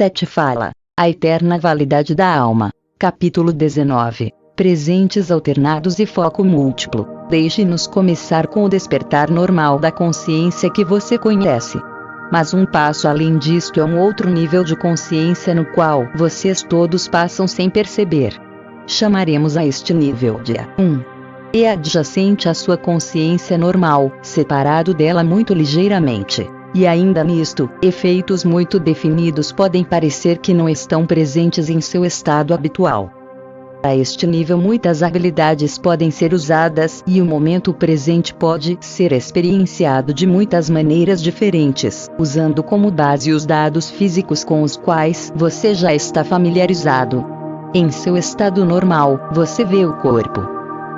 7 fala: a eterna validade da alma. Capítulo 19. Presentes alternados e foco múltiplo. Deixe-nos começar com o despertar normal da consciência que você conhece. Mas um passo além disto é um outro nível de consciência no qual vocês todos passam sem perceber. Chamaremos a este nível de A1. É adjacente à sua consciência normal, separado dela muito ligeiramente. E ainda nisto, efeitos muito definidos podem parecer que não estão presentes em seu estado habitual. A este nível muitas habilidades podem ser usadas e o momento presente pode ser experienciado de muitas maneiras diferentes, usando como base os dados físicos com os quais você já está familiarizado. Em seu estado normal, você vê o corpo.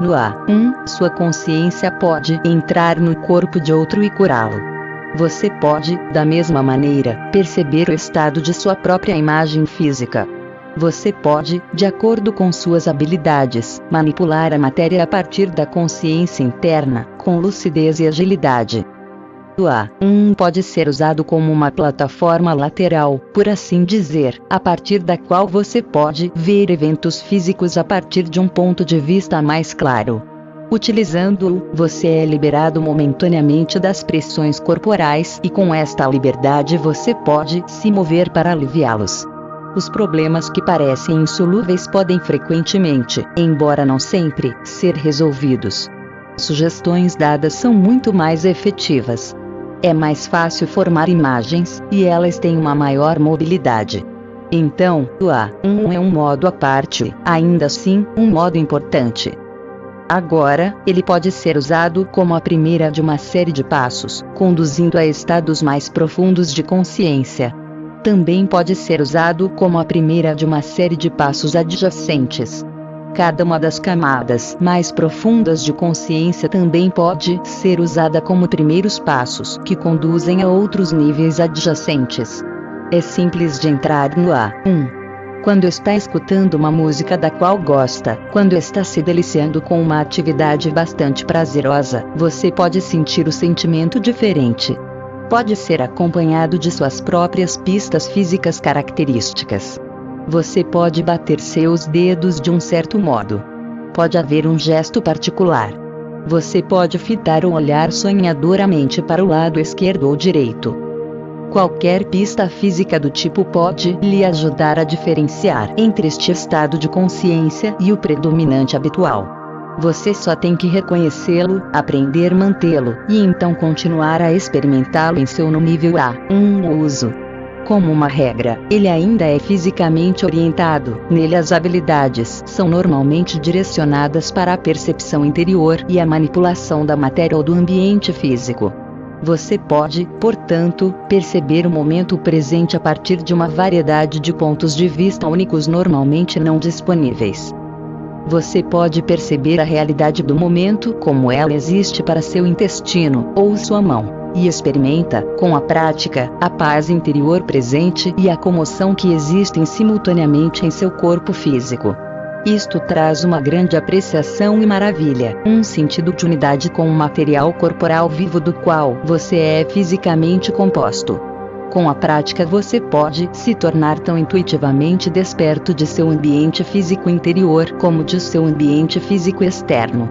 No A1, sua consciência pode entrar no corpo de outro e curá-lo. Você pode, da mesma maneira, perceber o estado de sua própria imagem física. Você pode, de acordo com suas habilidades, manipular a matéria a partir da consciência interna, com lucidez e agilidade. O A1 pode ser usado como uma plataforma lateral, por assim dizer, a partir da qual você pode ver eventos físicos a partir de um ponto de vista mais claro. Utilizando-o, você é liberado momentaneamente das pressões corporais e com esta liberdade você pode se mover para aliviá-los. Os problemas que parecem insolúveis podem frequentemente, embora não sempre, ser resolvidos. Sugestões dadas são muito mais efetivas. É mais fácil formar imagens, e elas têm uma maior mobilidade. Então, o A1 é um modo à parte, ainda assim, um modo importante. Agora, ele pode ser usado como a primeira de uma série de passos, conduzindo a estados mais profundos de consciência. Também pode ser usado como a primeira de uma série de passos adjacentes. Cada uma das camadas mais profundas de consciência também pode ser usada como primeiros passos que conduzem a outros níveis adjacentes. É simples de entrar no A1. Quando está escutando uma música da qual gosta, quando está se deliciando com uma atividade bastante prazerosa, você pode sentir o sentimento diferente. Pode ser acompanhado de suas próprias pistas físicas características. Você pode bater seus dedos de um certo modo. Pode haver um gesto particular. Você pode fitar ou olhar sonhadoramente para o lado esquerdo ou direito. Qualquer pista física do tipo pode lhe ajudar a diferenciar entre este estado de consciência e o predominante habitual. Você só tem que reconhecê-lo, aprender a mantê-lo, e então continuar a experimentá-lo em seu nível A1 uso. Como uma regra, ele ainda é fisicamente orientado, nele as habilidades são normalmente direcionadas para a percepção interior e a manipulação da matéria ou do ambiente físico. Você pode, portanto, perceber o momento presente a partir de uma variedade de pontos de vista únicos normalmente não disponíveis. Você pode perceber a realidade do momento como ela existe para seu intestino ou sua mão, e experimenta, com a prática, a paz interior presente e a comoção que existem simultaneamente em seu corpo físico. Isto traz uma grande apreciação e maravilha, um sentido de unidade com o material corporal vivo do qual você é fisicamente composto. Com a prática você pode se tornar tão intuitivamente desperto de seu ambiente físico interior como de seu ambiente físico externo.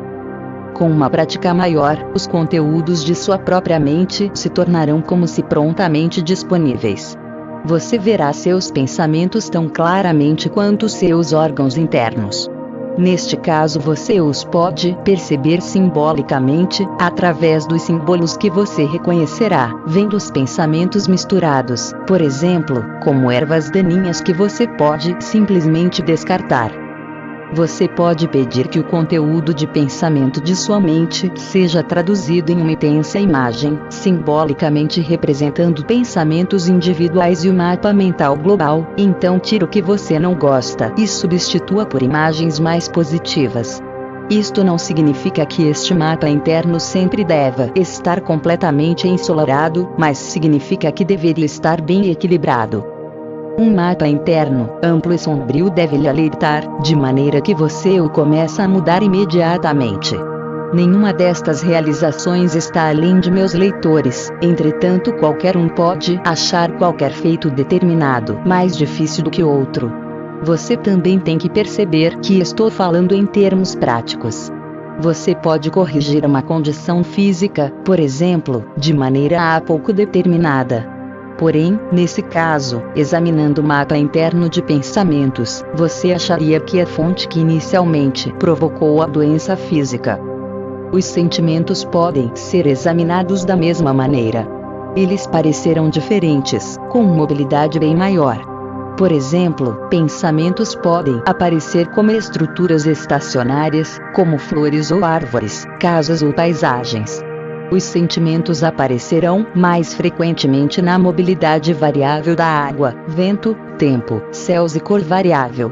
Com uma prática maior, os conteúdos de sua própria mente se tornarão como se prontamente disponíveis. Você verá seus pensamentos tão claramente quanto seus órgãos internos. Neste caso você os pode perceber simbolicamente, através dos símbolos que você reconhecerá, vendo os pensamentos misturados, por exemplo, como ervas daninhas que você pode simplesmente descartar. Você pode pedir que o conteúdo de pensamento de sua mente seja traduzido em uma intensa imagem, simbolicamente representando pensamentos individuais e o mapa mental global. Então tire o que você não gosta e substitua por imagens mais positivas. Isto não significa que este mapa interno sempre deva estar completamente ensolarado, mas significa que deveria estar bem equilibrado. Um mapa interno, amplo e sombrio deve lhe alertar, de maneira que você o começa a mudar imediatamente. Nenhuma destas realizações está além de meus leitores, entretanto qualquer um pode achar qualquer feito determinado mais difícil do que outro. Você também tem que perceber que estou falando em termos práticos. Você pode corrigir uma condição física, por exemplo, de maneira há pouco determinada. Porém, nesse caso, examinando o mapa interno de pensamentos, você acharia que a fonte que inicialmente provocou a doença física. Os sentimentos podem ser examinados da mesma maneira. Eles parecerão diferentes, com mobilidade bem maior. Por exemplo, pensamentos podem aparecer como estruturas estacionárias, como flores ou árvores, casas ou paisagens. Os sentimentos aparecerão mais frequentemente na mobilidade variável da água, vento, tempo, céus e cor variável.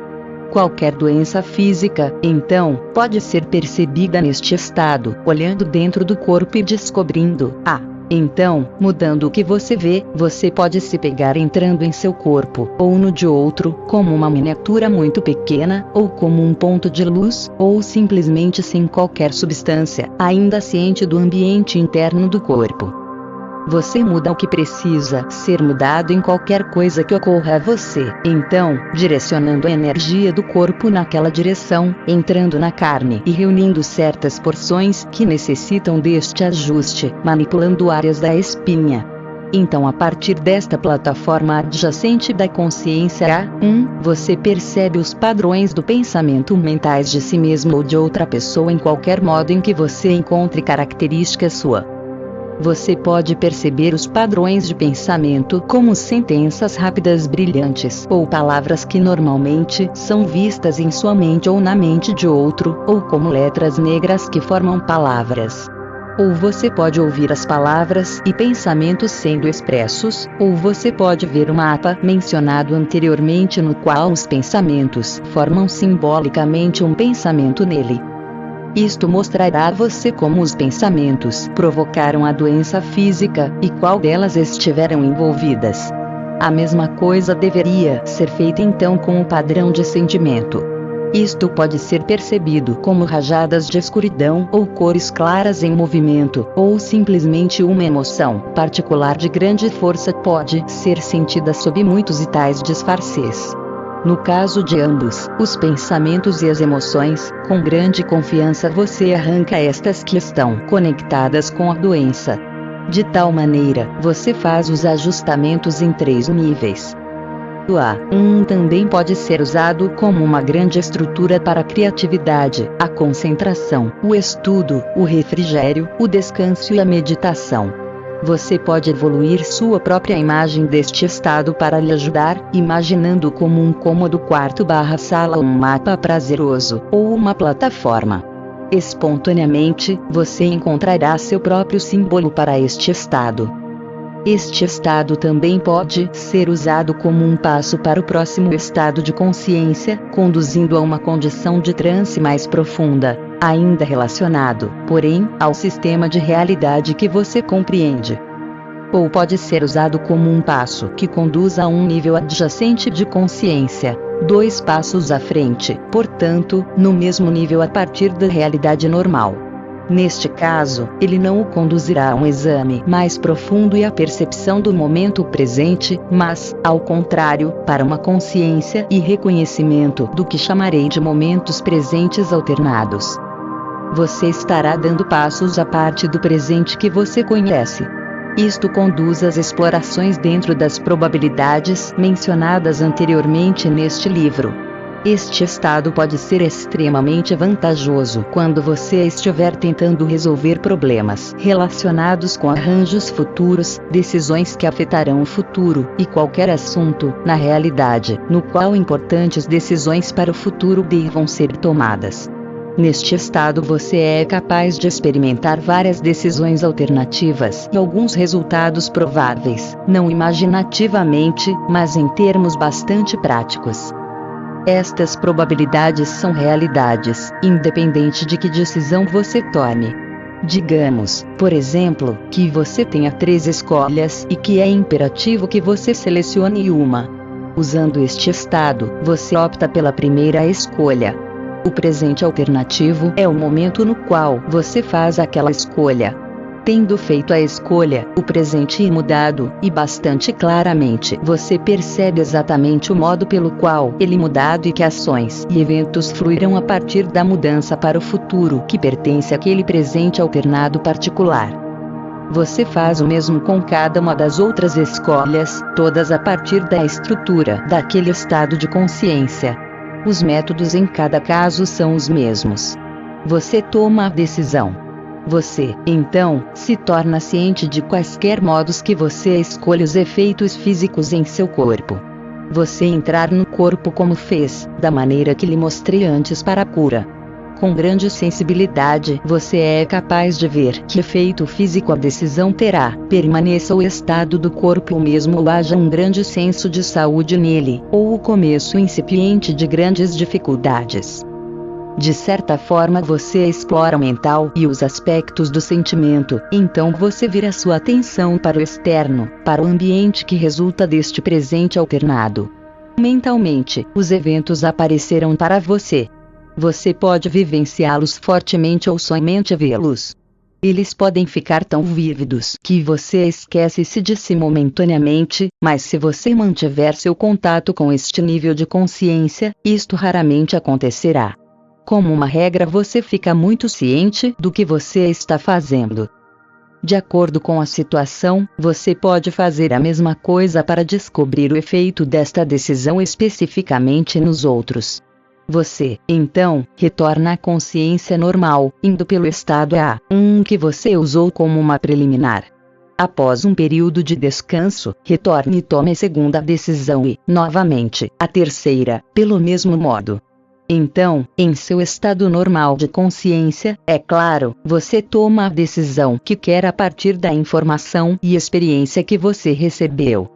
Qualquer doença física, então, pode ser percebida neste estado, olhando dentro do corpo e descobrindo. Então, mudando o que você vê, você pode se pegar entrando em seu corpo, ou no de outro, como uma miniatura muito pequena, ou como um ponto de luz, ou simplesmente sem qualquer substância, ainda ciente do ambiente interno do corpo. Você muda o que precisa ser mudado em qualquer coisa que ocorra a você, então, direcionando a energia do corpo naquela direção, entrando na carne e reunindo certas porções que necessitam deste ajuste, manipulando áreas da espinha. Então, a partir desta plataforma adjacente da consciência A1, você percebe os padrões do pensamento mentais de si mesmo ou de outra pessoa em qualquer modo em que você encontre característica sua. Você pode perceber os padrões de pensamento como sentenças rápidas brilhantes ou palavras que normalmente são vistas em sua mente ou na mente de outro, ou como letras negras que formam palavras. Ou você pode ouvir as palavras e pensamentos sendo expressos, ou você pode ver o mapa mencionado anteriormente no qual os pensamentos formam simbolicamente um pensamento nele. Isto mostrará a você como os pensamentos provocaram a doença física, e qual delas estiveram envolvidas. A mesma coisa deveria ser feita então com o padrão de sentimento. Isto pode ser percebido como rajadas de escuridão ou cores claras em movimento, ou simplesmente uma emoção particular de grande força pode ser sentida sob muitos e tais disfarces. No caso de ambos, os pensamentos e as emoções, com grande confiança você arranca estas que estão conectadas com a doença. De tal maneira, você faz os ajustamentos em 3 níveis. O A1 também pode ser usado como uma grande estrutura para a criatividade, a concentração, o estudo, o refrigério, o descanso e a meditação. Você pode evoluir sua própria imagem deste estado para lhe ajudar, imaginando como um cômodo quarto/sala, um mapa prazeroso, ou uma plataforma. Espontaneamente, você encontrará seu próprio símbolo para este estado. Este estado também pode ser usado como um passo para o próximo estado de consciência, conduzindo a uma condição de transe mais profunda, ainda relacionado, porém, ao sistema de realidade que você compreende. Ou pode ser usado como um passo que conduz a um nível adjacente de consciência, 2 passos à frente, portanto, no mesmo nível a partir da realidade normal. Neste caso, ele não o conduzirá a um exame mais profundo e a percepção do momento presente, mas, ao contrário, para uma consciência e reconhecimento do que chamarei de momentos presentes alternados. Você estará dando passos à parte do presente que você conhece. Isto conduz às explorações dentro das probabilidades mencionadas anteriormente neste livro. Este estado pode ser extremamente vantajoso quando você estiver tentando resolver problemas relacionados com arranjos futuros, decisões que afetarão o futuro, e qualquer assunto, na realidade, no qual importantes decisões para o futuro devam ser tomadas. Neste estado você é capaz de experimentar várias decisões alternativas e alguns resultados prováveis, não imaginativamente, mas em termos bastante práticos. Estas probabilidades são realidades, independente de que decisão você tome. Digamos, por exemplo, que você tenha 3 escolhas e que é imperativo que você selecione uma. Usando este estado, você opta pela primeira escolha. O presente alternativo é o momento no qual você faz aquela escolha. Tendo feito a escolha, o presente é mudado, e bastante claramente você percebe exatamente o modo pelo qual ele mudado e que ações e eventos fluirão a partir da mudança para o futuro que pertence àquele presente alternado particular. Você faz o mesmo com cada uma das outras escolhas, todas a partir da estrutura daquele estado de consciência. Os métodos em cada caso são os mesmos. Você toma a decisão. Você, então, se torna ciente de quaisquer modos que você escolhe os efeitos físicos em seu corpo. Você entrar no corpo como fez, da maneira que lhe mostrei antes para a cura. Com grande sensibilidade, você é capaz de ver que efeito físico a decisão terá, permaneça o estado do corpo o mesmo ou haja um grande senso de saúde nele, ou o começo incipiente de grandes dificuldades. De certa forma você explora o mental e os aspectos do sentimento, então você vira sua atenção para o externo, para o ambiente que resulta deste presente alternado. Mentalmente, os eventos aparecerão para você. Você pode vivenciá-los fortemente ou somente vê-los. Eles podem ficar tão vívidos que você esquece-se de si momentaneamente, mas se você mantiver seu contato com este nível de consciência, isto raramente acontecerá. Como uma regra, você fica muito ciente do que você está fazendo. De acordo com a situação, você pode fazer a mesma coisa para descobrir o efeito desta decisão especificamente nos outros. Você, então, retorna à consciência normal, indo pelo estado A1 que você usou como uma preliminar. Após um período de descanso, retorne e tome a segunda decisão e, novamente, a terceira, pelo mesmo modo. Então, em seu estado normal de consciência, é claro, você toma a decisão que quer a partir da informação e experiência que você recebeu.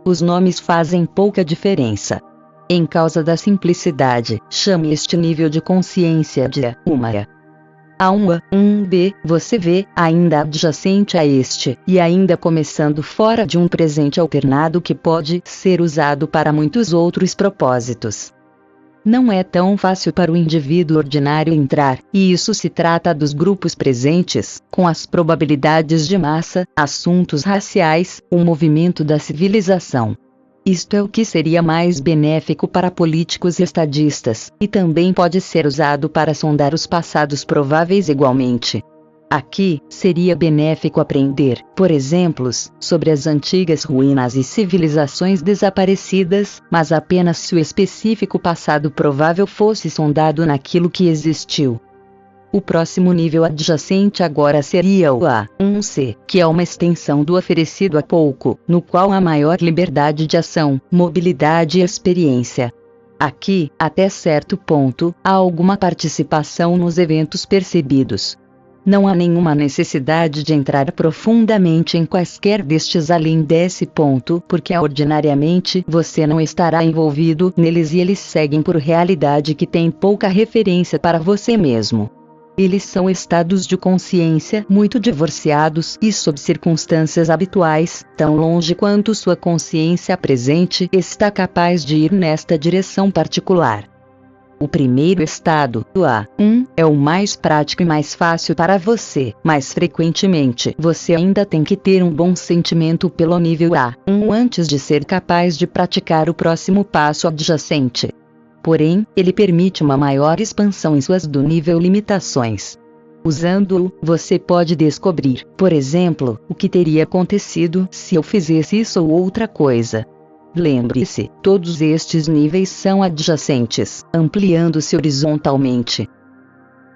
Os nomes fazem pouca diferença. Em causa da simplicidade, chame este nível de consciência de A1A. A1A, 1B, você vê, ainda adjacente a este, e ainda começando fora de um presente alternado que pode ser usado para muitos outros propósitos. Não é tão fácil para o indivíduo ordinário entrar, e isso se trata dos grupos presentes, com as probabilidades de massa, assuntos raciais, o movimento da civilização. Isto é o que seria mais benéfico para políticos e estadistas, e também pode ser usado para sondar os passados prováveis igualmente. Aqui, seria benéfico aprender, por exemplos, sobre as antigas ruínas e civilizações desaparecidas, mas apenas se o específico passado provável fosse sondado naquilo que existiu. O próximo nível adjacente agora seria o A1C, que é uma extensão do oferecido há pouco, no qual há maior liberdade de ação, mobilidade e experiência. Aqui, até certo ponto, há alguma participação nos eventos percebidos. Não há nenhuma necessidade de entrar profundamente em quaisquer destes além desse ponto, porque ordinariamente você não estará envolvido neles e eles seguem por realidade que tem pouca referência para você mesmo. Eles são estados de consciência muito divorciados e sob circunstâncias habituais, tão longe quanto sua consciência presente está capaz de ir nesta direção particular. O primeiro estado, o A1, é o mais prático e mais fácil para você, mas frequentemente você ainda tem que ter um bom sentimento pelo nível A1 antes de ser capaz de praticar o próximo passo adjacente. Porém, ele permite uma maior expansão em suas do nível limitações. Usando-o, você pode descobrir, por exemplo, o que teria acontecido se eu fizesse isso ou outra coisa. Lembre-se, todos estes níveis são adjacentes, ampliando-se horizontalmente.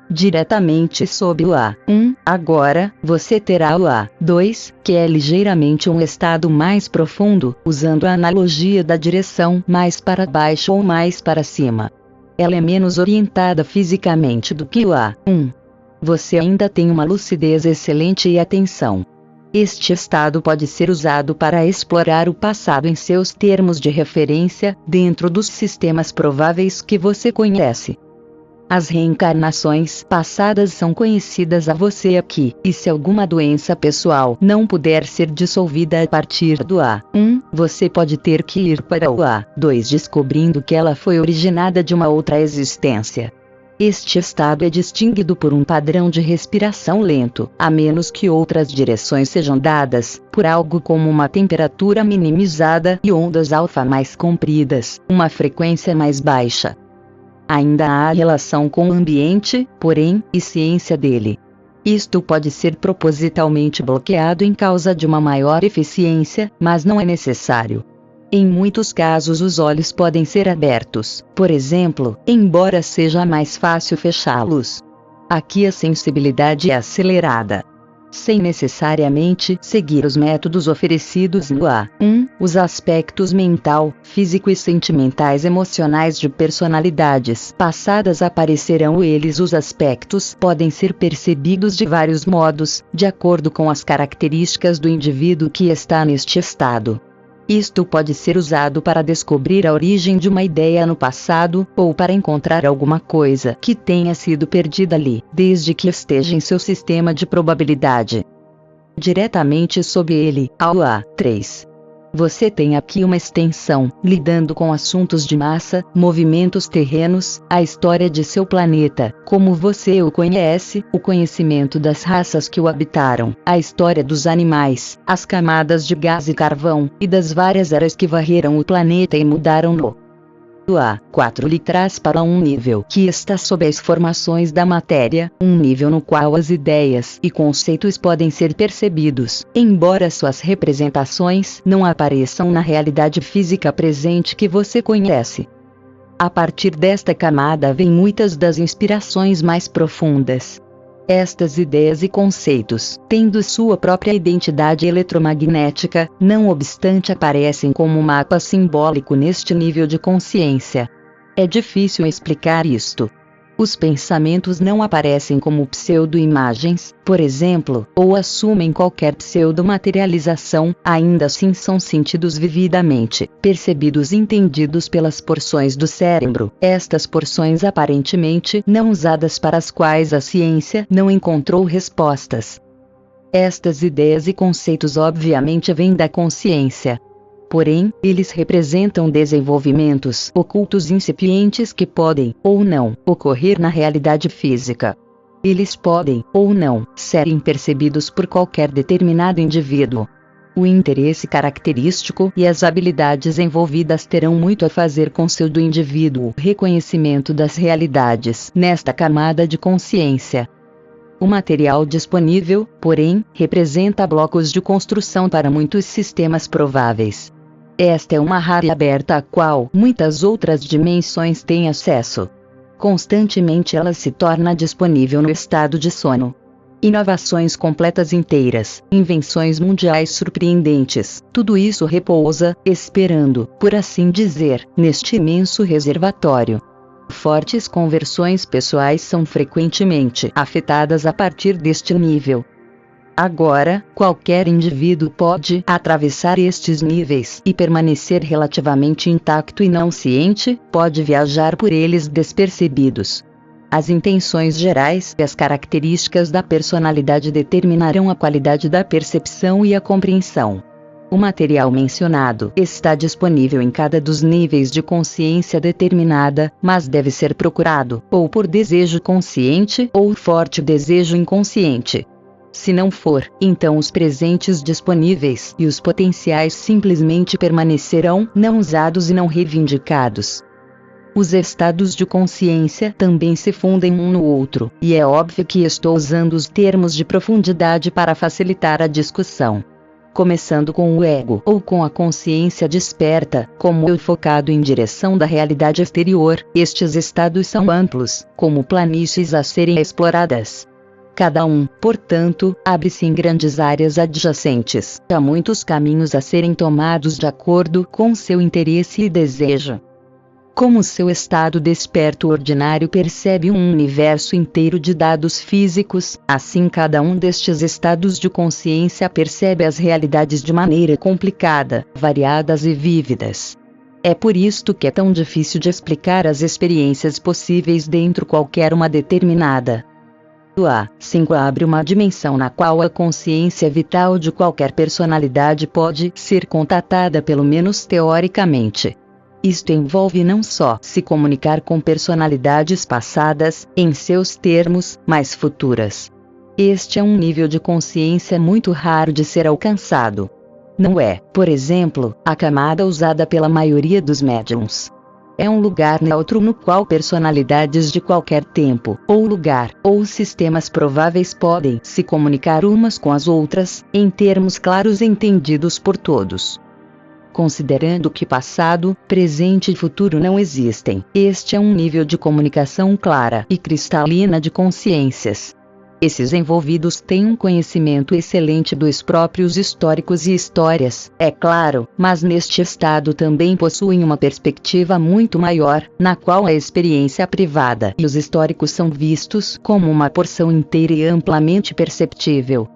Diretamente sob o A1, agora, você terá o A2, que é ligeiramente um estado mais profundo, usando a analogia da direção mais para baixo ou mais para cima. Ela é menos orientada fisicamente do que o A1. Você ainda tem uma lucidez excelente e atenção. Este estado pode ser usado para explorar o passado em seus termos de referência, dentro dos sistemas prováveis que você conhece. As reencarnações passadas são conhecidas a você aqui, e se alguma doença pessoal não puder ser dissolvida a partir do A1, você pode ter que ir para o A2 descobrindo que ela foi originada de uma outra existência. Este estado é distinguido por um padrão de respiração lento, a menos que outras direções sejam dadas, por algo como uma temperatura minimizada e ondas alfa mais compridas, uma frequência mais baixa. Ainda há relação com o ambiente, porém, e ciência dele. Isto pode ser propositalmente bloqueado em causa de uma maior eficiência, mas não é necessário. Em muitos casos os olhos podem ser abertos, por exemplo, embora seja mais fácil fechá-los. Aqui a sensibilidade é acelerada. Sem necessariamente seguir os métodos oferecidos no A1, os aspectos mental, físico e sentimentais emocionais de personalidades passadas aparecerão eles. Os aspectos podem ser percebidos de vários modos, de acordo com as características do indivíduo que está neste estado. Isto pode ser usado para descobrir a origem de uma ideia no passado, ou para encontrar alguma coisa que tenha sido perdida ali, desde que esteja em seu sistema de probabilidade. Diretamente sob ele, ao A3. Você tem aqui uma extensão, lidando com assuntos de massa, movimentos terrenos, a história de seu planeta, como você o conhece, o conhecimento das raças que o habitaram, a história dos animais, as camadas de gás e carvão, e das várias eras que varreram o planeta e mudaram-no. O A4 lhe traz para um nível que está sob as formações da matéria, um nível no qual as ideias e conceitos podem ser percebidos, embora suas representações não apareçam na realidade física presente que você conhece. A partir desta camada vêm muitas das inspirações mais profundas. Estas ideias e conceitos, tendo sua própria identidade eletromagnética, não obstante aparecem como mapa simbólico neste nível de consciência. É difícil explicar isto. Os pensamentos não aparecem como pseudo-imagens, por exemplo, ou assumem qualquer pseudo-materialização, ainda assim são sentidos vividamente, percebidos e entendidos pelas porções do cérebro, estas porções aparentemente não usadas para as quais a ciência não encontrou respostas. Estas ideias e conceitos obviamente vêm da consciência. Porém, eles representam desenvolvimentos ocultos incipientes que podem, ou não, ocorrer na realidade física. Eles podem, ou não, serem percebidos por qualquer determinado indivíduo. O interesse característico e as habilidades envolvidas terão muito a fazer com seu do indivíduo reconhecimento das realidades nesta camada de consciência. O material disponível, porém, representa blocos de construção para muitos sistemas prováveis. Esta é uma área aberta à qual muitas outras dimensões têm acesso. Constantemente ela se torna disponível no estado de sono. Inovações completas inteiras, invenções mundiais surpreendentes, tudo isso repousa, esperando, por assim dizer, neste imenso reservatório. Fortes conversões pessoais são frequentemente afetadas a partir deste nível. Agora, qualquer indivíduo pode atravessar estes níveis e permanecer relativamente intacto e não ciente, pode viajar por eles despercebidos. As intenções gerais e as características da personalidade determinarão a qualidade da percepção e a compreensão. O material mencionado está disponível em cada dos níveis de consciência determinada, mas deve ser procurado, ou por desejo consciente ou forte desejo inconsciente. Se não for, então os presentes disponíveis e os potenciais simplesmente permanecerão não usados e não reivindicados. Os estados de consciência também se fundem um no outro, e é óbvio que estou usando os termos de profundidade para facilitar a discussão. Começando com o ego ou com a consciência desperta, como eu focado em direção da realidade exterior, estes estados são amplos, como planícies a serem exploradas. Cada um, portanto, abre-se em grandes áreas adjacentes. Há muitos caminhos a serem tomados de acordo com seu interesse e desejo. Como seu estado desperto ordinário percebe um universo inteiro de dados físicos, assim cada um destes estados de consciência percebe as realidades de maneira complicada, variadas e vívidas. É por isto que é tão difícil de explicar as experiências possíveis dentro qualquer uma determinada. O A5 abre uma dimensão na qual a consciência vital de qualquer personalidade pode ser contatada pelo menos teoricamente. Isto envolve não só se comunicar com personalidades passadas, em seus termos, mas futuras. Este é um nível de consciência muito raro de ser alcançado. Não é, por exemplo, a camada usada pela maioria dos médiums. É um lugar neutro no qual personalidades de qualquer tempo, ou lugar, ou sistemas prováveis podem se comunicar umas com as outras, em termos claros entendidos por todos. Considerando que passado, presente e futuro não existem, este é um nível de comunicação clara e cristalina de consciências. Esses envolvidos têm um conhecimento excelente dos próprios históricos e histórias, é claro, mas neste estado também possuem uma perspectiva muito maior, na qual a experiência privada e os históricos são vistos como uma porção inteira e amplamente perceptível.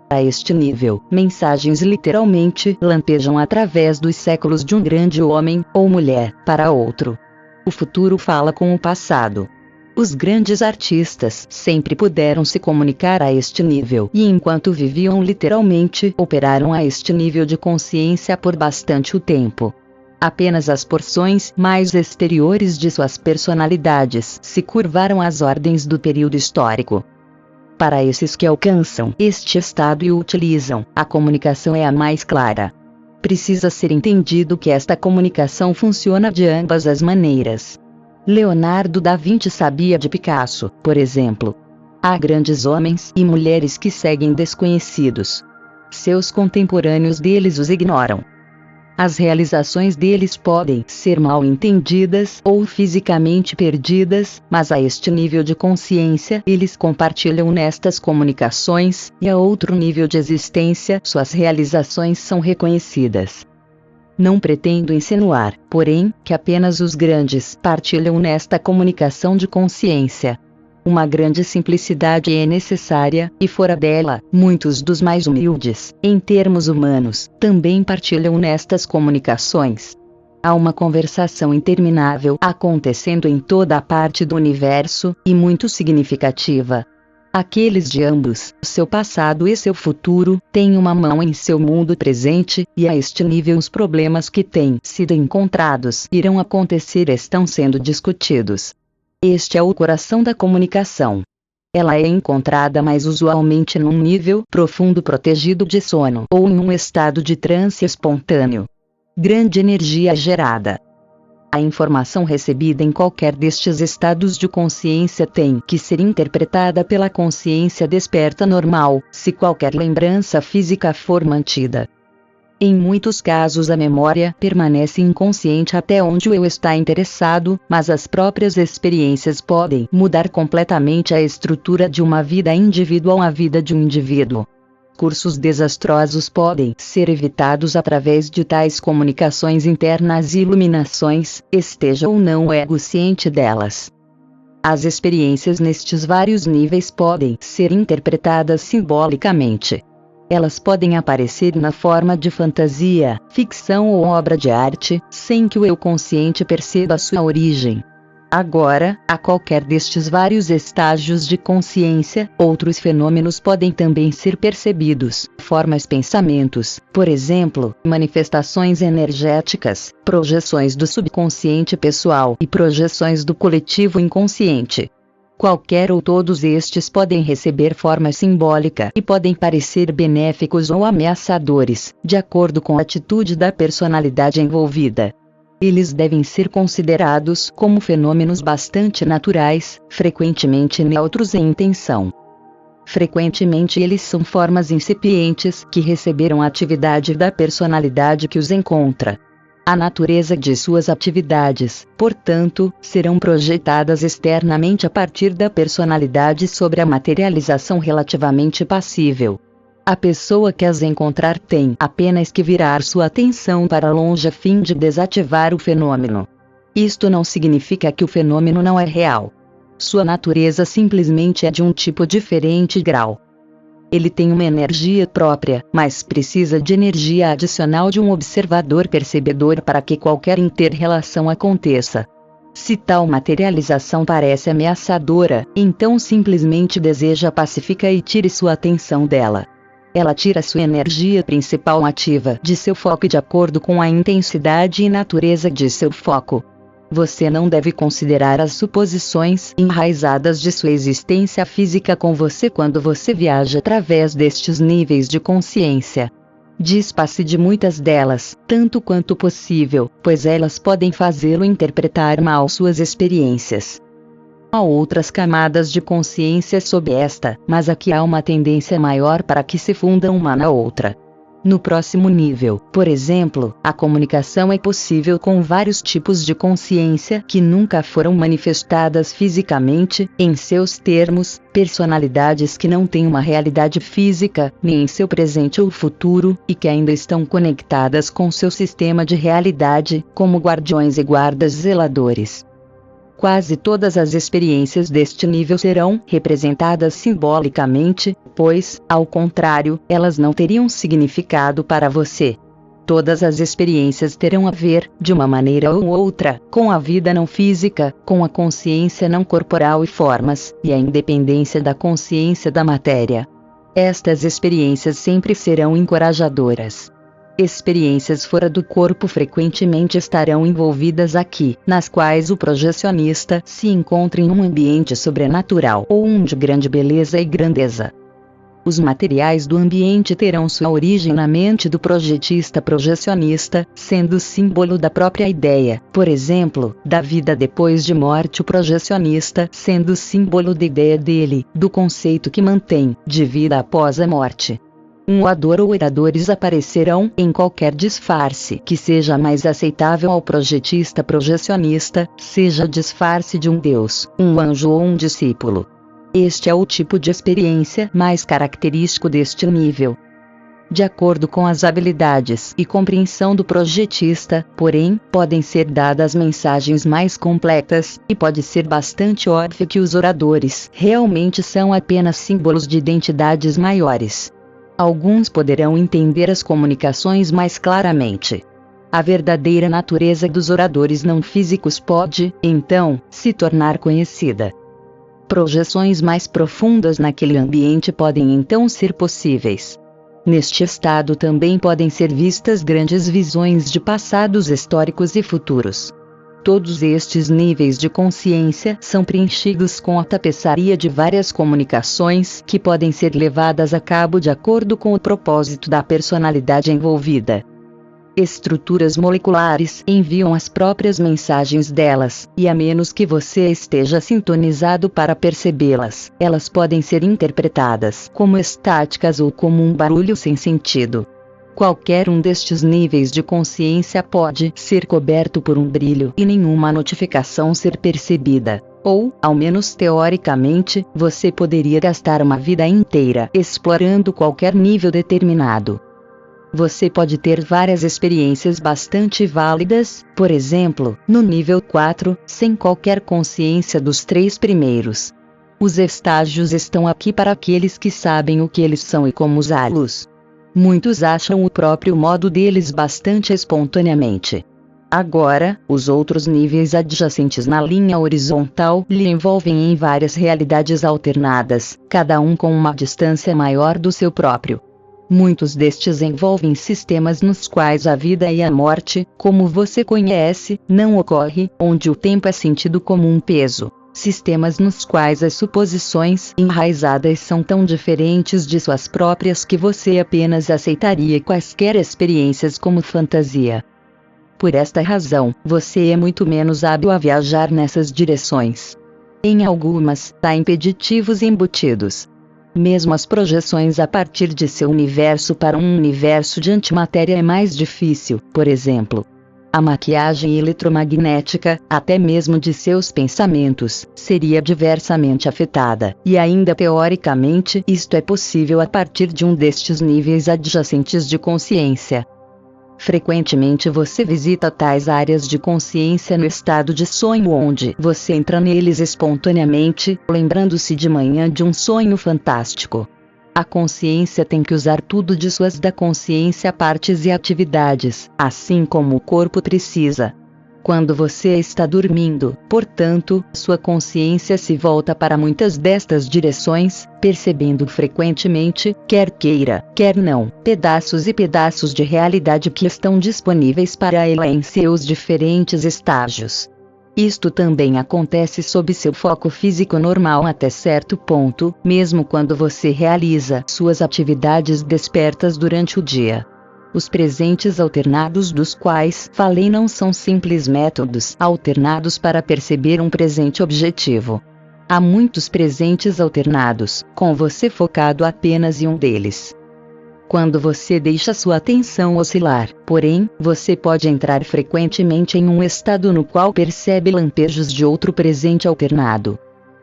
A este nível, mensagens literalmente lampejam através dos séculos de um grande homem, ou mulher, para outro. O futuro fala com o passado. Os grandes artistas sempre puderam se comunicar a este nível e enquanto viviam literalmente, operaram a este nível de consciência por bastante tempo. Apenas as porções mais exteriores de suas personalidades se curvaram às ordens do período histórico. Para esses que alcançam este estado e o utilizam, a comunicação é a mais clara. Precisa ser entendido que esta comunicação funciona de ambas as maneiras. Leonardo da Vinci sabia de Picasso, por exemplo. Há grandes homens e mulheres que seguem desconhecidos. Seus contemporâneos deles os ignoram. As realizações deles podem ser mal entendidas ou fisicamente perdidas, mas a este nível de consciência eles compartilham nestas comunicações, e a outro nível de existência suas realizações são reconhecidas. Não pretendo insinuar, porém, que apenas os grandes partilham nesta comunicação de consciência. Uma grande simplicidade é necessária, e fora dela, muitos dos mais humildes, em termos humanos, também partilham nestas comunicações. Há uma conversação interminável acontecendo em toda a parte do universo, e muito significativa. Aqueles de ambos, seu passado e seu futuro, têm uma mão em seu mundo presente, e a este nível os problemas que têm sido encontrados irão acontecer estão sendo discutidos. Este é o coração da comunicação. Ela é encontrada mais usualmente num nível profundo protegido de sono ou em um estado de transe espontâneo. Grande energia gerada. A informação recebida em qualquer destes estados de consciência tem que ser interpretada pela consciência desperta normal, se qualquer lembrança física for mantida. Em muitos casos a memória permanece inconsciente até onde o eu está interessado, mas as próprias experiências podem mudar completamente a estrutura de uma vida individual à vida de um indivíduo. Cursos desastrosos podem ser evitados através de tais comunicações internas e iluminações, esteja ou não o ego ciente delas. As experiências nestes vários níveis podem ser interpretadas simbolicamente. Elas podem aparecer na forma de fantasia, ficção ou obra de arte, sem que o eu consciente perceba sua origem. Agora, a qualquer destes vários estágios de consciência, outros fenômenos podem também ser percebidos, formas pensamentos, por exemplo, manifestações energéticas, projeções do subconsciente pessoal e projeções do coletivo inconsciente. Qualquer ou todos estes podem receber forma simbólica e podem parecer benéficos ou ameaçadores, de acordo com a atitude da personalidade envolvida. Eles devem ser considerados como fenômenos bastante naturais, frequentemente neutros em intenção. Frequentemente eles são formas incipientes que receberam a atividade da personalidade que os encontra. A natureza de suas atividades, portanto, serão projetadas externamente a partir da personalidade sobre a materialização relativamente passível. A pessoa que as encontrar tem apenas que virar sua atenção para longe a fim de desativar o fenômeno. Isto não significa que o fenômeno não é real. Sua natureza simplesmente é de um tipo diferente grau. Ele tem uma energia própria, mas precisa de energia adicional de um observador percebedor para que qualquer inter-relação aconteça. Se tal materialização parece ameaçadora, então simplesmente deseja pacífica e tire sua atenção dela. Ela tira sua energia principal ativa de seu foco de acordo com a intensidade e natureza de seu foco. Você não deve considerar as suposições enraizadas de sua existência física com você quando você viaja através destes níveis de consciência. Despasse de muitas delas, tanto quanto possível, pois elas podem fazê-lo interpretar mal suas experiências. Há outras camadas de consciência sob esta, mas aqui há uma tendência maior para que se fundam uma na outra. No próximo nível, por exemplo, a comunicação é possível com vários tipos de consciência que nunca foram manifestadas fisicamente, em seus termos, personalidades que não têm uma realidade física, nem em seu presente ou futuro, e que ainda estão conectadas com seu sistema de realidade, como guardiões e guardas zeladores. Quase todas as experiências deste nível serão representadas simbolicamente, pois, ao contrário, elas não teriam significado para você. Todas as experiências terão a ver, de uma maneira ou outra, com a vida não física, com a consciência não corporal e formas, e a independência da consciência da matéria. Estas experiências sempre serão encorajadoras. Experiências fora do corpo frequentemente estarão envolvidas aqui, nas quais o projecionista se encontra em um ambiente sobrenatural ou um de grande beleza e grandeza. Os materiais do ambiente terão sua origem na mente do projetista projecionista, sendo símbolo da própria ideia, por exemplo, da vida depois de morte, o projecionista sendo símbolo da ideia dele, do conceito que mantém, de vida após a morte. Um orador ou oradores aparecerão em qualquer disfarce que seja mais aceitável ao projetista projecionista, seja disfarce de um deus, um anjo ou um discípulo. Este é o tipo de experiência mais característico deste nível. De acordo com as habilidades e compreensão do projetista, porém, podem ser dadas mensagens mais completas, e pode ser bastante óbvio que os oradores realmente são apenas símbolos de identidades maiores. Alguns poderão entender as comunicações mais claramente. A verdadeira natureza dos oradores não físicos pode, então, se tornar conhecida. Projeções mais profundas naquele ambiente podem então ser possíveis. Neste estado também podem ser vistas grandes visões de passados históricos e futuros. Todos estes níveis de consciência são preenchidos com a tapeçaria de várias comunicações que podem ser levadas a cabo de acordo com o propósito da personalidade envolvida. Estruturas moleculares enviam as próprias mensagens delas, e a menos que você esteja sintonizado para percebê-las, elas podem ser interpretadas como estáticas ou como um barulho sem sentido. Qualquer um destes níveis de consciência pode ser coberto por um brilho e nenhuma notificação ser percebida. Ou, ao menos teoricamente, você poderia gastar uma vida inteira explorando qualquer nível determinado. Você pode ter várias experiências bastante válidas, por exemplo, no nível 4, sem qualquer consciência dos 3 primeiros. Os estágios estão aqui para aqueles que sabem o que eles são e como usá-los. Muitos acham o próprio modo deles bastante espontaneamente. Agora, os outros níveis adjacentes na linha horizontal lhe envolvem em várias realidades alternadas, cada um com uma distância maior do seu próprio. Muitos destes envolvem sistemas nos quais a vida e a morte, como você conhece, não ocorre, onde o tempo é sentido como um peso. Sistemas nos quais as suposições enraizadas são tão diferentes de suas próprias que você apenas aceitaria quaisquer experiências como fantasia. Por esta razão, você é muito menos hábil a viajar nessas direções. Em algumas, há impeditivos embutidos. Mesmo as projeções a partir de seu universo para um universo de antimatéria é mais difícil, por exemplo. A maquiagem eletromagnética, até mesmo de seus pensamentos, seria diversamente afetada, e ainda teoricamente isto é possível a partir de um destes níveis adjacentes de consciência. Frequentemente você visita tais áreas de consciência no estado de sonho onde você entra neles espontaneamente, lembrando-se de manhã de um sonho fantástico. A consciência tem que usar tudo de suas da consciência partes e atividades, assim como o corpo precisa. Quando você está dormindo, portanto, sua consciência se volta para muitas destas direções, percebendo frequentemente, quer queira, quer não, pedaços e pedaços de realidade que estão disponíveis para ela em seus diferentes estágios. Isto também acontece sob seu foco físico normal até certo ponto, mesmo quando você realiza suas atividades despertas durante o dia. Os presentes alternados dos quais falei não são simples métodos alternados para perceber um presente objetivo. Há muitos presentes alternados, com você focado apenas em um deles. Quando você deixa sua atenção oscilar, porém, você pode entrar frequentemente em um estado no qual percebe lampejos de outro presente alternado.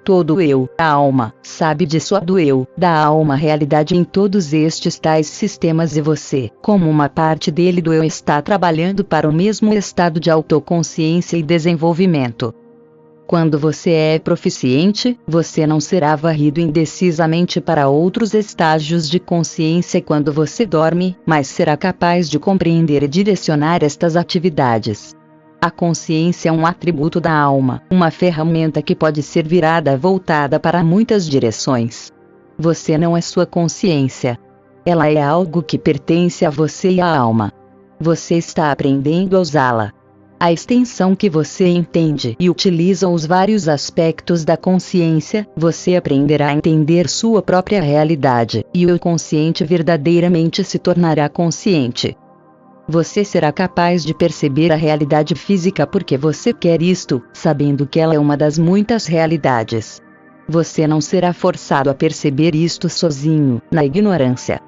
Todo eu, a alma, sabe disso do eu, da alma realidade em todos estes tais sistemas e você, como uma parte dele do eu está trabalhando para o mesmo estado de autoconsciência e desenvolvimento. Quando você é proficiente, você não será varrido indecisamente para outros estágios de consciência quando você dorme, mas será capaz de compreender e direcionar estas atividades. A consciência é um atributo da alma, uma ferramenta que pode ser voltada para muitas direções. Você não é sua consciência. Ela é algo que pertence a você e à alma. Você está aprendendo a usá-la. A extensão que você entende e utiliza os vários aspectos da consciência, você aprenderá a entender sua própria realidade, e o eu consciente verdadeiramente se tornará consciente. Você será capaz de perceber a realidade física porque você quer isto, sabendo que ela é uma das muitas realidades. Você não será forçado a perceber isto sozinho, na ignorância.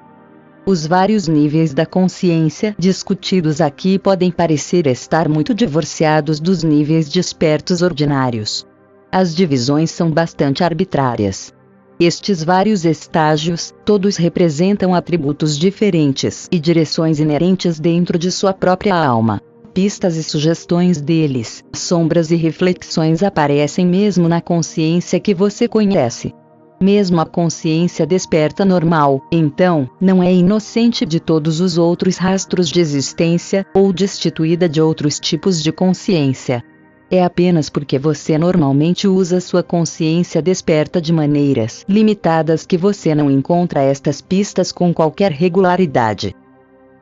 Os vários níveis da consciência discutidos aqui podem parecer estar muito divorciados dos níveis despertos ordinários. As divisões são bastante arbitrárias. Estes vários estágios, todos representam atributos diferentes e direções inerentes dentro de sua própria alma. Pistas e sugestões deles, sombras e reflexões aparecem mesmo na consciência que você conhece. Mesmo a consciência desperta normal, então, não é inocente de todos os outros rastros de existência, ou destituída de outros tipos de consciência. É apenas porque você normalmente usa sua consciência desperta de maneiras limitadas que você não encontra estas pistas com qualquer regularidade.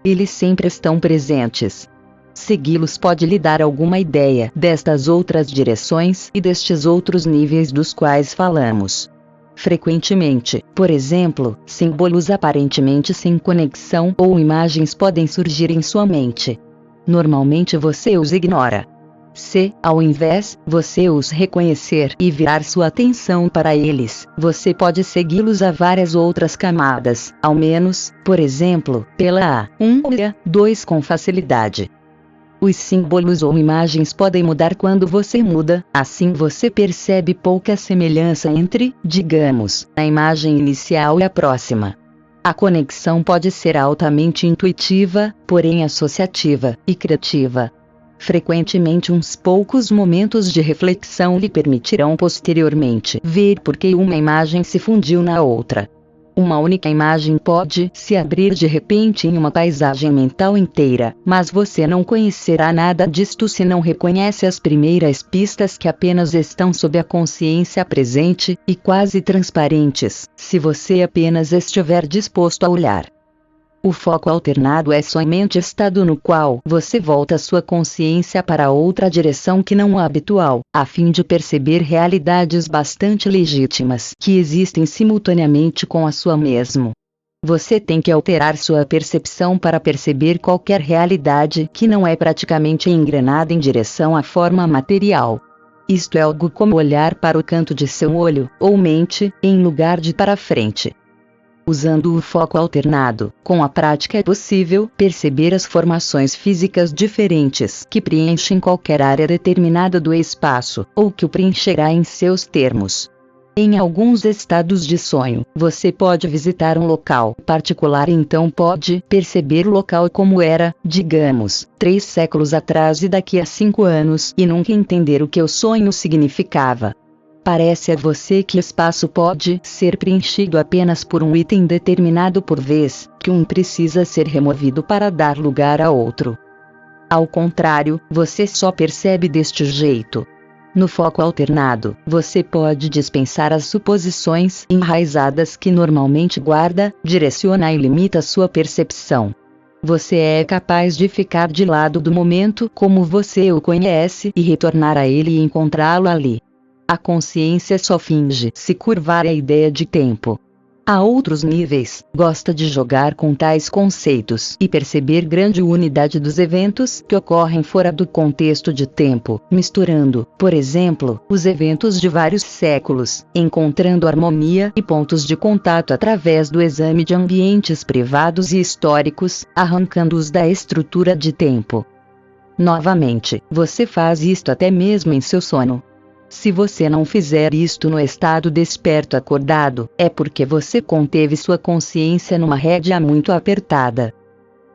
Eles sempre estão presentes. Segui-los pode lhe dar alguma ideia destas outras direções e destes outros níveis dos quais falamos. Frequentemente, por exemplo, símbolos aparentemente sem conexão ou imagens podem surgir em sua mente. Normalmente você os ignora. Se, ao invés, você os reconhecer e virar sua atenção para eles, você pode segui-los a várias outras camadas, ao menos, por exemplo, pela A1 e A2 com facilidade. Os símbolos ou imagens podem mudar quando você muda, assim você percebe pouca semelhança entre, digamos, a imagem inicial e a próxima. A conexão pode ser altamente intuitiva, porém associativa e criativa. Frequentemente uns poucos momentos de reflexão lhe permitirão posteriormente ver por que uma imagem se fundiu na outra. Uma única imagem pode se abrir de repente em uma paisagem mental inteira, mas você não conhecerá nada disto se não reconhece as primeiras pistas que apenas estão sob a consciência presente, e quase transparentes, se você apenas estiver disposto a olhar. O foco alternado é somente estado no qual você volta sua consciência para outra direção que não a habitual, a fim de perceber realidades bastante legítimas que existem simultaneamente com a sua mesmo. Você tem que alterar sua percepção para perceber qualquer realidade que não é praticamente engrenada em direção à forma material. Isto é algo como olhar para o canto de seu olho, ou mente, em lugar de para frente. Usando o foco alternado, com a prática é possível perceber as formações físicas diferentes que preenchem qualquer área determinada do espaço, ou que o preencherá em seus termos. Em alguns estados de sonho, você pode visitar um local particular e então pode perceber o local como era, digamos, 3 séculos atrás e daqui a 5 anos e nunca entender o que o sonho significava. Parece a você que espaço pode ser preenchido apenas por um item determinado por vez, que um precisa ser removido para dar lugar a outro. Ao contrário, você só percebe deste jeito. No foco alternado, você pode dispensar as suposições enraizadas que normalmente guarda, direciona e limita sua percepção. Você é capaz de ficar de lado do momento como você o conhece e retornar a ele e encontrá-lo ali. A consciência só finge se curvar à ideia de tempo. Há outros níveis, gosta de jogar com tais conceitos e perceber grande unidade dos eventos que ocorrem fora do contexto de tempo, misturando, por exemplo, os eventos de vários séculos, encontrando harmonia e pontos de contato através do exame de ambientes privados e históricos, arrancando-os da estrutura de tempo. Novamente, você faz isto até mesmo em seu sono. Se você não fizer isto no estado desperto acordado, é porque você conteve sua consciência numa rédea muito apertada.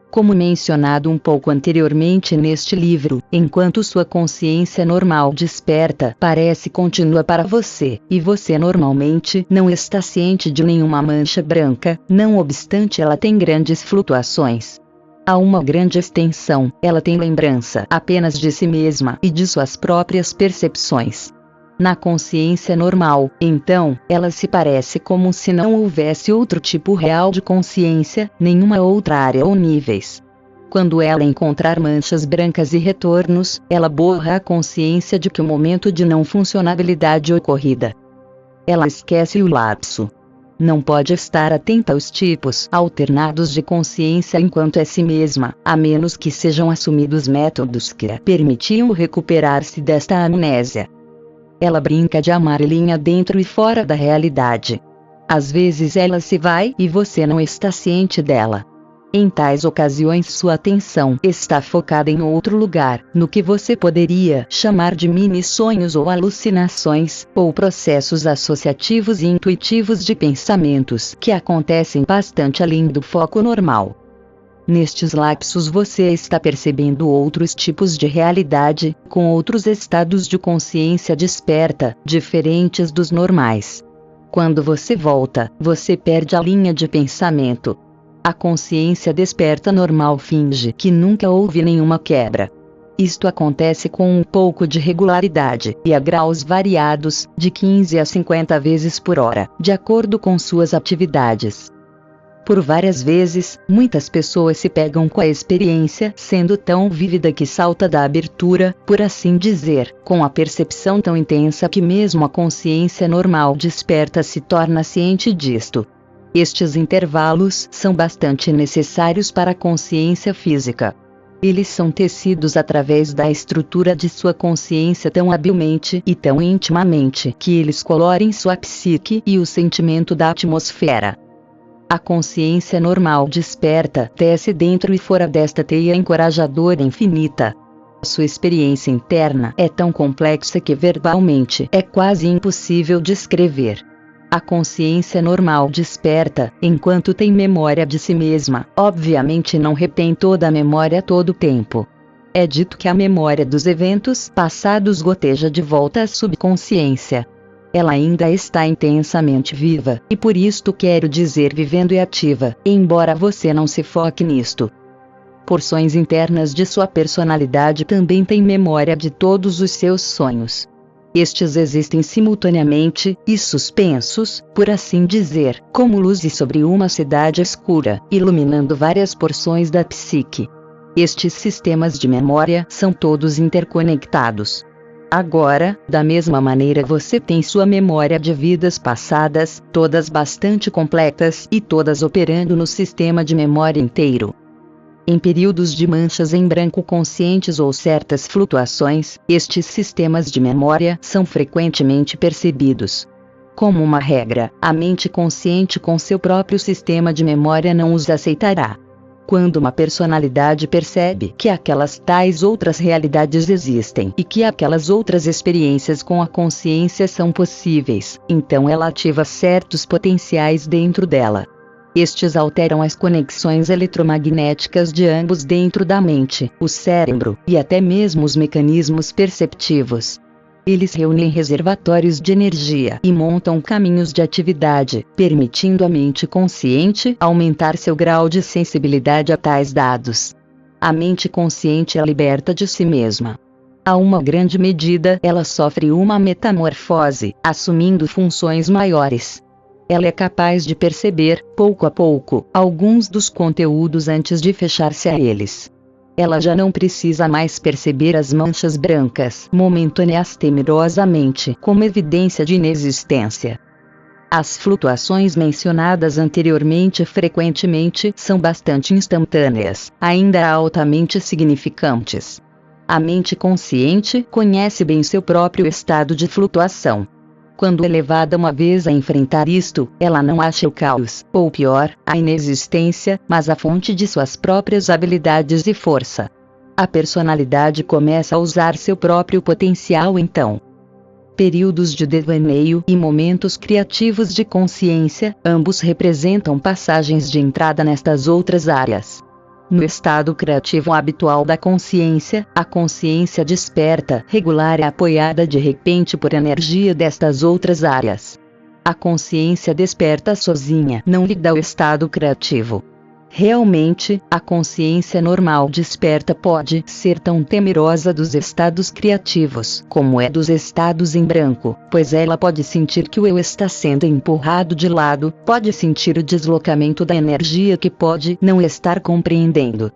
Como mencionado um pouco anteriormente neste livro, enquanto sua consciência normal desperta parece contínua para você, e você normalmente não está ciente de nenhuma mancha branca, não obstante ela tem grandes flutuações. A uma grande extensão, ela tem lembrança apenas de si mesma e de suas próprias percepções. Na consciência normal, então, ela se parece como se não houvesse outro tipo real de consciência, nenhuma outra área ou níveis. Quando ela encontrar manchas brancas e retornos, ela borra a consciência de que o momento de não funcionabilidade ocorrida. Ela esquece o lapso. Não pode estar atenta aos tipos alternados de consciência enquanto é si mesma, a menos que sejam assumidos métodos que permitiam recuperar-se desta amnésia. Ela brinca de amarelinha dentro e fora da realidade. Às vezes ela se vai e você não está ciente dela. Em tais ocasiões sua atenção está focada em outro lugar, no que você poderia chamar de mini-sonhos ou alucinações, ou processos associativos e intuitivos de pensamentos que acontecem bastante além do foco normal. Nestes lapsos você está percebendo outros tipos de realidade, com outros estados de consciência desperta, diferentes dos normais. Quando você volta, você perde a linha de pensamento. A consciência desperta normal finge que nunca houve nenhuma quebra. Isto acontece com um pouco de regularidade, e a graus variados, de 15 a 50 vezes por hora, de acordo com suas atividades. Por várias vezes, muitas pessoas se pegam com a experiência sendo tão vívida que salta da abertura, por assim dizer, com a percepção tão intensa que mesmo a consciência normal desperta se torna ciente disto. Estes intervalos são bastante necessários para a consciência física. Eles são tecidos através da estrutura de sua consciência tão habilmente e tão intimamente que eles colorem sua psique e o sentimento da atmosfera. A consciência normal desperta, tece dentro e fora desta teia encorajadora infinita. Sua experiência interna é tão complexa que verbalmente é quase impossível descrever. A consciência normal desperta, enquanto tem memória de si mesma, obviamente não retém toda a memória a todo tempo. É dito que a memória dos eventos passados goteja de volta à subconsciência. Ela ainda está intensamente viva, e por isto quero dizer vivendo e ativa, embora você não se foque nisto. Porções internas de sua personalidade também têm memória de todos os seus sonhos. Estes existem simultaneamente, e suspensos, por assim dizer, como luzes sobre uma cidade escura, iluminando várias porções da psique. Estes sistemas de memória são todos interconectados. Agora, da mesma maneira você tem sua memória de vidas passadas, todas bastante completas e todas operando no sistema de memória inteiro. Em períodos de manchas em branco conscientes ou certas flutuações, estes sistemas de memória são frequentemente percebidos. Como uma regra, a mente consciente com seu próprio sistema de memória não os aceitará. Quando uma personalidade percebe que aquelas tais outras realidades existem e que aquelas outras experiências com a consciência são possíveis, então ela ativa certos potenciais dentro dela. Estes alteram as conexões eletromagnéticas de ambos dentro da mente, o cérebro, e até mesmo os mecanismos perceptivos. Eles reúnem reservatórios de energia e montam caminhos de atividade, permitindo à mente consciente aumentar seu grau de sensibilidade a tais dados. A mente consciente é liberta de si mesma. A uma grande medida, ela sofre uma metamorfose, assumindo funções maiores. Ela é capaz de perceber, pouco a pouco, alguns dos conteúdos antes de fechar-se a eles. Ela já não precisa mais perceber as manchas brancas, momentâneas temerosamente, como evidência de inexistência. As flutuações mencionadas anteriormente frequentemente são bastante instantâneas, ainda altamente significantes. A mente consciente conhece bem seu próprio estado de flutuação. Quando elevada uma vez a enfrentar isto, ela não acha o caos, ou pior, a inexistência, mas a fonte de suas próprias habilidades e força. A personalidade começa a usar seu próprio potencial então. Períodos de devaneio e momentos criativos de consciência, ambos representam passagens de entrada nestas outras áreas. No estado criativo habitual da consciência, a consciência desperta, regular é apoiada de repente por energia destas outras áreas. A consciência desperta sozinha, não lhe dá o estado criativo. Realmente, a consciência normal desperta pode ser tão temerosa dos estados criativos como é dos estados em branco, pois ela pode sentir que o eu está sendo empurrado de lado, pode sentir o deslocamento da energia que pode não estar compreendendo.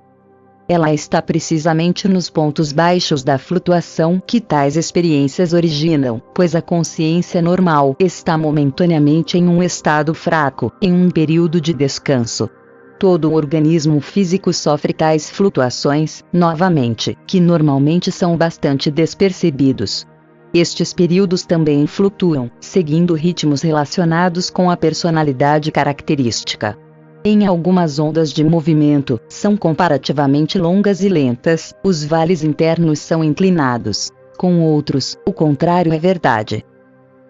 Ela está precisamente nos pontos baixos da flutuação que tais experiências originam, pois a consciência normal está momentaneamente em um estado fraco, em um período de descanso. Todo o organismo físico sofre tais flutuações, novamente, que normalmente são bastante despercebidos. Estes períodos também flutuam, seguindo ritmos relacionados com a personalidade característica. Em algumas ondas de movimento, são comparativamente longas e lentas, os vales internos são inclinados. Com outros, o contrário é verdade.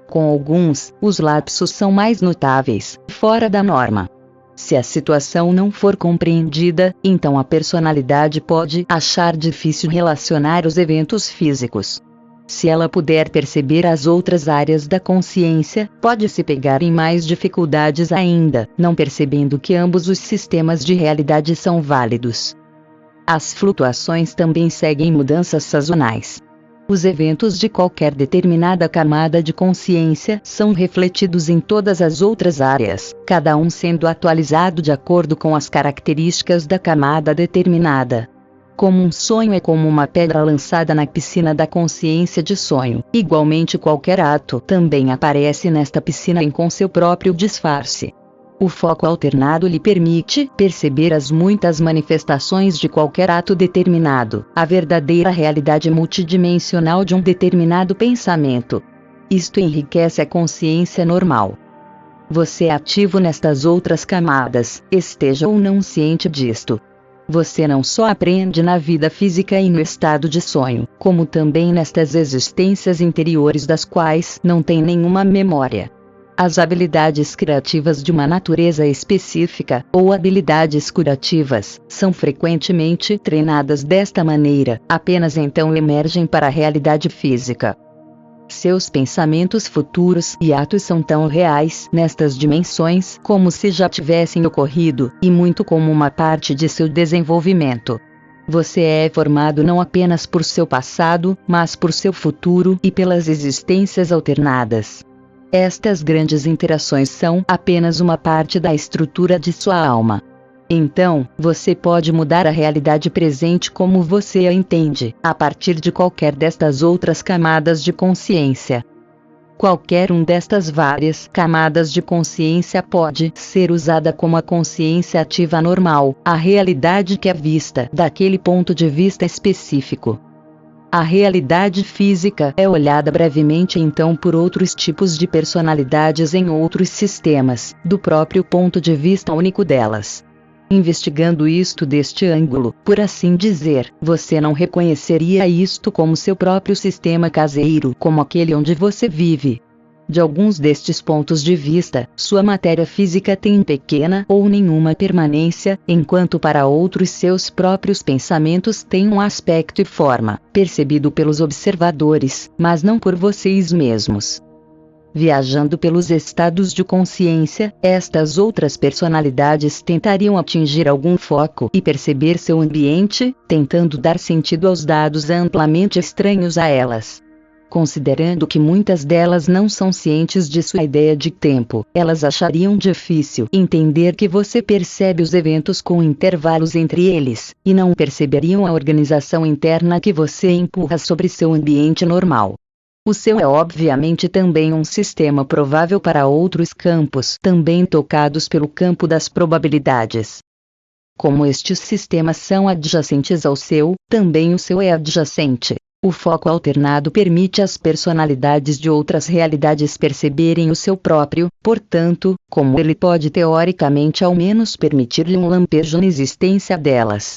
Com alguns, os lapsos são mais notáveis, fora da norma. Se a situação não for compreendida, então a personalidade pode achar difícil relacionar os eventos físicos. Se ela puder perceber as outras áreas da consciência, pode se pegar em mais dificuldades ainda, não percebendo que ambos os sistemas de realidade são válidos. As flutuações também seguem mudanças sazonais. Os eventos de qualquer determinada camada de consciência são refletidos em todas as outras áreas, cada um sendo atualizado de acordo com as características da camada determinada. Como um sonho é como uma pedra lançada na piscina da consciência de sonho, igualmente qualquer ato também aparece nesta piscina com seu próprio disfarce. O foco alternado lhe permite perceber as muitas manifestações de qualquer ato determinado, a verdadeira realidade multidimensional de um determinado pensamento. Isto enriquece a consciência normal. Você é ativo nestas outras camadas, esteja ou não ciente disto. Você não só aprende na vida física e no estado de sonho, como também nestas existências interiores das quais não tem nenhuma memória. As habilidades criativas de uma natureza específica, ou habilidades curativas, são frequentemente treinadas desta maneira, apenas então emergem para a realidade física. Seus pensamentos futuros e atos são tão reais nestas dimensões como se já tivessem ocorrido, e muito como uma parte de seu desenvolvimento. Você é formado não apenas por seu passado, mas por seu futuro e pelas existências alternadas. Estas grandes interações são apenas uma parte da estrutura de sua alma. Então, você pode mudar a realidade presente como você a entende, a partir de qualquer destas outras camadas de consciência. Qualquer destas várias camadas de consciência pode ser usada como a consciência ativa normal, a realidade que é vista daquele ponto de vista específico. A realidade física é olhada brevemente então por outros tipos de personalidades em outros sistemas, do próprio ponto de vista único delas. Investigando isto deste ângulo, por assim dizer, você não reconheceria isto como seu próprio sistema caseiro, como aquele onde você vive. De alguns destes pontos de vista, sua matéria física tem pequena ou nenhuma permanência, enquanto para outros seus próprios pensamentos têm um aspecto e forma, percebido pelos observadores, mas não por vocês mesmos. Viajando pelos estados de consciência, estas outras personalidades tentariam atingir algum foco e perceber seu ambiente, tentando dar sentido aos dados amplamente estranhos a elas. Considerando que muitas delas não são cientes de sua ideia de tempo, elas achariam difícil entender que você percebe os eventos com intervalos entre eles, e não perceberiam a organização interna que você empurra sobre seu ambiente normal. O seu é obviamente também um sistema provável para outros campos também tocados pelo campo das probabilidades. Como estes sistemas são adjacentes ao seu, também o seu é adjacente. O foco alternado permite às personalidades de outras realidades perceberem o seu próprio, portanto, como ele pode teoricamente ao menos permitir-lhe um lampejo na existência delas.